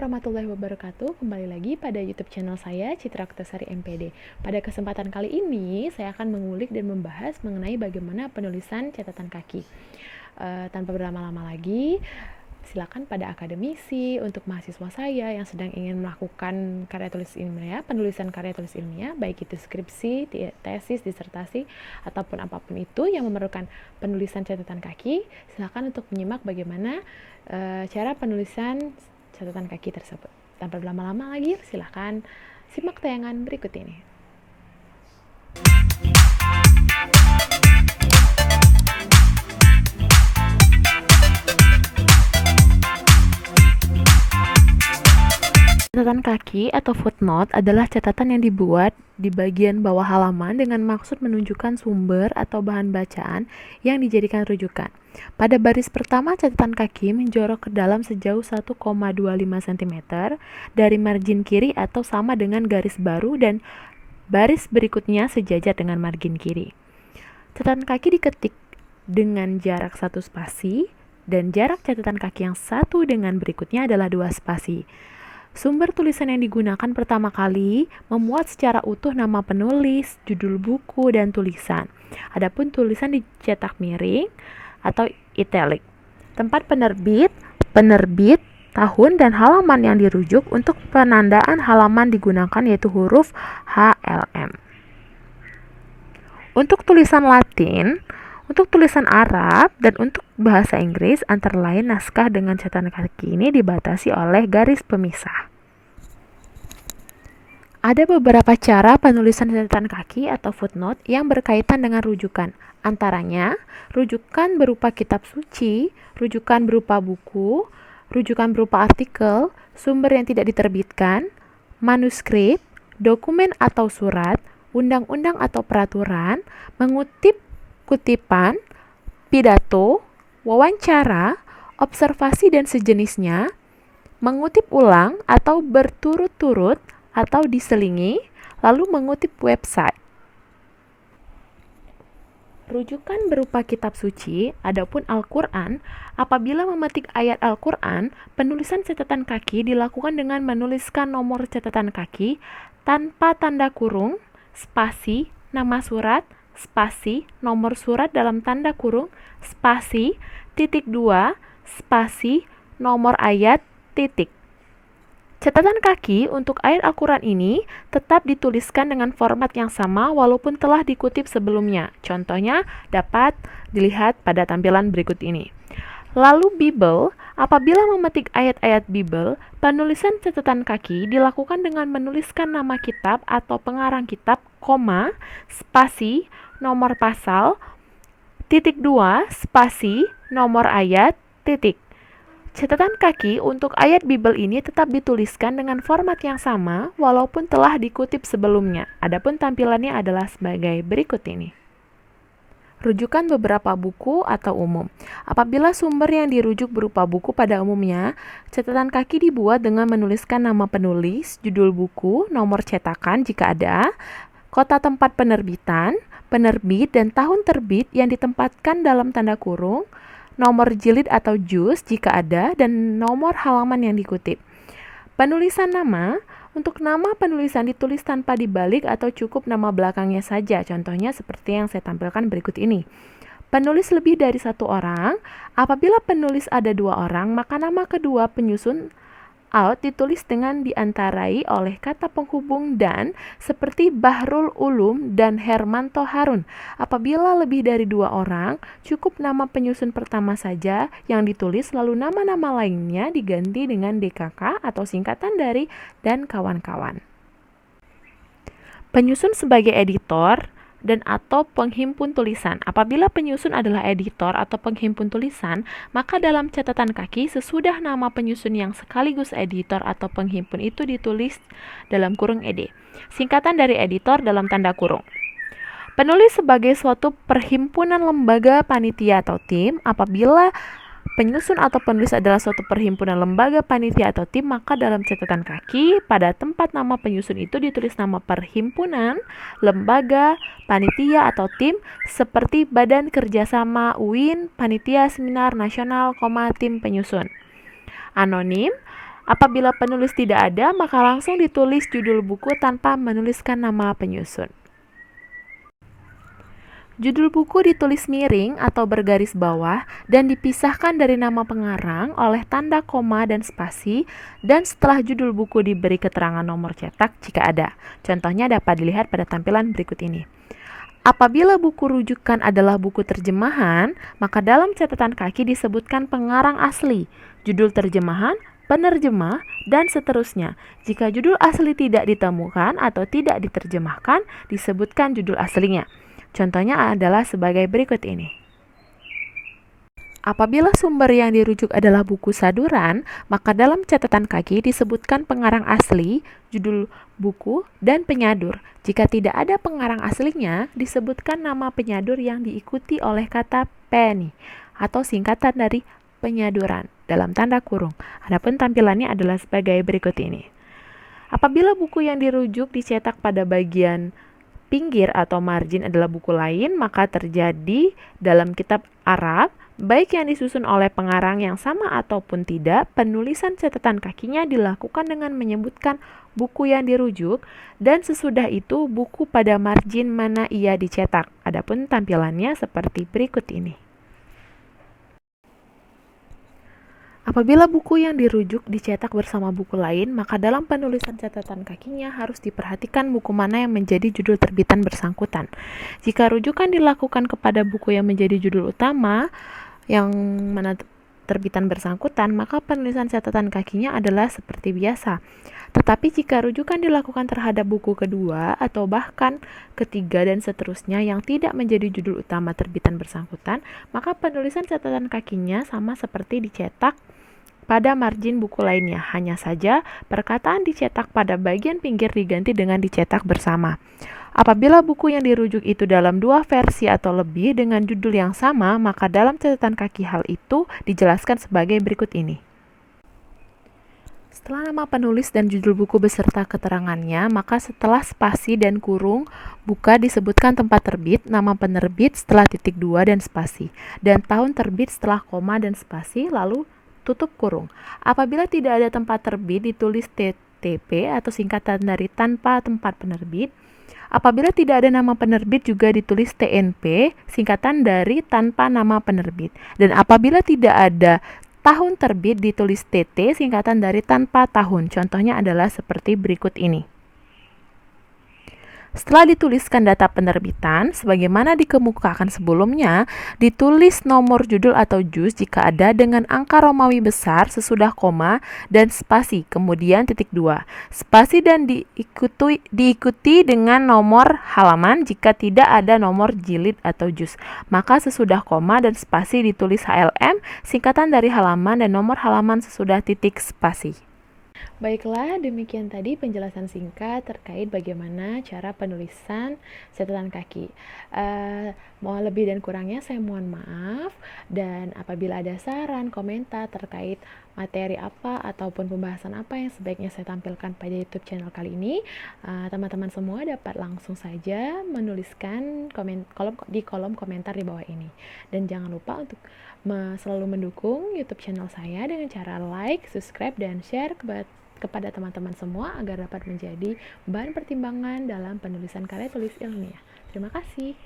warahmatullahi wabarakatuh. Kembali lagi pada YouTube channel saya, Citra Oktasari MPD. Pada kesempatan kali ini, saya akan mengulik dan membahas mengenai bagaimana penulisan catatan kaki. Tanpa berlama-lama lagi, silakan pada akademisi untuk mahasiswa saya yang sedang ingin melakukan karya tulis ilmiah, penulisan karya tulis ilmiah, baik itu skripsi, tesis, disertasi, ataupun apapun itu yang memerlukan penulisan catatan kaki, silakan untuk menyimak bagaimana cara penulisan catatan kaki tersebut. Tanpa berlama-lama lagi, silakan simak tayangan berikut ini. Catatan kaki atau footnote adalah catatan yang dibuat di bagian bawah halaman dengan maksud menunjukkan sumber atau bahan bacaan yang dijadikan rujukan. Pada baris pertama, catatan kaki menjorok ke dalam sejauh 1,25 cm dari margin kiri atau sama dengan garis baru dan baris berikutnya sejajar dengan margin kiri. Catatan kaki diketik dengan jarak 1 spasi dan jarak catatan kaki yang satu dengan berikutnya adalah 2 spasi. Sumber tulisan yang digunakan pertama kali memuat secara utuh nama penulis, judul buku, dan tulisan. Adapun tulisan dicetak miring atau italic. Tempat penerbit, tahun, dan halaman yang dirujuk. Untuk penandaan halaman digunakan yaitu huruf HLM. Untuk tulisan Latin, untuk tulisan Arab, dan untuk bahasa Inggris, antara lain naskah dengan catatan kaki ini dibatasi oleh garis pemisah. Ada beberapa cara penulisan catatan kaki atau footnote yang berkaitan dengan rujukan. Antaranya, rujukan berupa kitab suci, rujukan berupa buku, rujukan berupa artikel, sumber yang tidak diterbitkan, manuskrip, dokumen atau surat, undang-undang atau peraturan, mengutip kutipan, pidato, wawancara, observasi dan sejenisnya, mengutip ulang atau berturut-turut atau diselingi, lalu mengutip website. Rujukan berupa kitab suci, adapun Al-Quran. Apabila memetik ayat Al-Quran, penulisan catatan kaki dilakukan dengan menuliskan nomor catatan kaki tanpa tanda kurung, spasi, nama surat, spasi, nomor surat dalam tanda kurung, spasi, titik 2, spasi, nomor ayat, titik. Catatan kaki untuk ayat Al-Quran ini tetap dituliskan dengan format yang sama walaupun telah dikutip sebelumnya. Contohnya dapat dilihat pada tampilan berikut ini. Lalu Bible, apabila memetik ayat-ayat Bible, penulisan catatan kaki dilakukan dengan menuliskan nama kitab atau pengarang kitab, koma, spasi, nomor pasal, titik 2, spasi, nomor ayat, titik. Catatan kaki untuk ayat Bible ini tetap dituliskan dengan format yang sama walaupun telah dikutip sebelumnya. Adapun tampilannya adalah sebagai berikut ini. Rujukan beberapa buku atau umum. Apabila sumber yang dirujuk berupa buku pada umumnya, catatan kaki dibuat dengan menuliskan nama penulis, judul buku, nomor cetakan jika ada, kota tempat penerbitan, penerbit dan tahun terbit yang ditempatkan dalam tanda kurung, nomor jilid atau juz jika ada, dan nomor halaman yang dikutip. Penulisan nama, untuk nama penulisan ditulis tanpa dibalik atau cukup nama belakangnya saja, contohnya seperti yang saya tampilkan berikut ini. Penulis lebih dari 1 orang, apabila penulis ada 2 orang, maka nama kedua penyusun out ditulis dengan diantarai oleh kata penghubung dan, seperti Bahrul Ulum dan Hermanto Harun. Apabila lebih dari 2 orang, cukup nama penyusun pertama saja yang ditulis, lalu nama-nama lainnya diganti dengan DKK atau singkatan dari dan kawan-kawan. Penyusun sebagai editor dan atau penghimpun tulisan. Apabila penyusun adalah editor atau penghimpun tulisan, maka dalam catatan kaki sesudah nama penyusun yang sekaligus editor atau penghimpun itu ditulis dalam kurung ed. Singkatan dari editor dalam tanda kurung. Penulis sebagai suatu perhimpunan lembaga, panitia atau tim. Apabila penyusun atau penulis adalah suatu perhimpunan lembaga, panitia atau tim, maka dalam catatan kaki pada tempat nama penyusun itu ditulis nama perhimpunan, lembaga, panitia atau tim seperti Badan Kerjasama UIN, Panitia Seminar Nasional, tim penyusun. Anonim, Apabila penulis tidak ada, maka langsung ditulis judul buku tanpa menuliskan nama penyusun. Judul buku ditulis miring atau bergaris bawah dan dipisahkan dari nama pengarang oleh tanda koma dan spasi, dan setelah judul buku diberi keterangan nomor cetak jika ada. Contohnya dapat dilihat pada tampilan berikut ini. Apabila buku rujukan adalah buku terjemahan, maka dalam catatan kaki disebutkan pengarang asli, judul terjemahan, penerjemah, dan seterusnya. Jika judul asli tidak ditemukan atau tidak diterjemahkan, disebutkan judul aslinya. Contohnya adalah sebagai berikut ini. Apabila sumber yang dirujuk adalah buku saduran, maka dalam catatan kaki disebutkan pengarang asli, judul buku, dan penyadur. Jika tidak ada pengarang aslinya, disebutkan nama penyadur yang diikuti oleh kata penny atau singkatan dari penyaduran dalam tanda kurung. Adapun tampilannya adalah sebagai berikut ini. Apabila buku yang dirujuk dicetak pada bagian pinggir atau margin adalah buku lain, maka terjadi dalam kitab Arab, baik yang disusun oleh pengarang yang sama ataupun tidak, penulisan catatan kakinya dilakukan dengan menyebutkan buku yang dirujuk, dan sesudah itu buku pada margin mana ia dicetak. Adapun tampilannya seperti berikut ini. Apabila buku yang dirujuk dicetak bersama buku lain, maka dalam penulisan catatan kakinya harus diperhatikan buku mana yang menjadi judul terbitan bersangkutan. Jika rujukan dilakukan kepada buku yang menjadi judul utama, yang mana terbitan bersangkutan, maka penulisan catatan kakinya adalah seperti biasa. Tetapi jika rujukan dilakukan terhadap buku kedua atau bahkan ketiga dan seterusnya yang tidak menjadi judul utama terbitan bersangkutan, maka penulisan catatan kakinya sama seperti dicetak pada margin buku lainnya. Hanya saja perkataan dicetak pada bagian pinggir diganti dengan dicetak bersama. Apabila buku yang dirujuk itu dalam dua versi atau lebih dengan judul yang sama, maka dalam catatan kaki hal itu dijelaskan sebagai berikut ini. Setelah nama penulis dan judul buku beserta keterangannya, maka setelah spasi dan kurung buka disebutkan tempat terbit, nama penerbit setelah titik 2 dan spasi, dan tahun terbit setelah koma dan spasi, lalu tutup kurung. Apabila tidak ada tempat terbit, ditulis TTP atau singkatan dari tanpa tempat penerbit. Apabila tidak ada nama penerbit, juga ditulis TNP, singkatan dari tanpa nama penerbit. Dan apabila tidak ada tahun terbit, ditulis TT, singkatan dari tanpa tahun. Contohnya adalah seperti berikut ini. Setelah dituliskan data penerbitan, sebagaimana dikemukakan sebelumnya, ditulis nomor judul atau juz jika ada dengan angka Romawi besar sesudah koma dan spasi, kemudian titik 2. Spasi dan diikuti dengan nomor halaman jika tidak ada nomor jilid atau juz. Maka sesudah koma dan spasi ditulis HLM, singkatan dari halaman, dan nomor halaman sesudah titik spasi. Baiklah, demikian tadi penjelasan singkat terkait bagaimana cara penulisan catatan kaki. Mohon lebih dan kurangnya saya mohon maaf, dan apabila ada saran, komentar terkait materi apa ataupun pembahasan apa yang sebaiknya saya tampilkan pada YouTube channel kali ini, teman-teman semua dapat langsung saja menuliskan di kolom komentar di bawah ini. Dan jangan lupa untuk selalu mendukung YouTube channel saya dengan cara like, subscribe, dan share kepada teman-teman semua agar dapat menjadi bahan pertimbangan dalam penulisan karya tulis ilmiah. Terima kasih.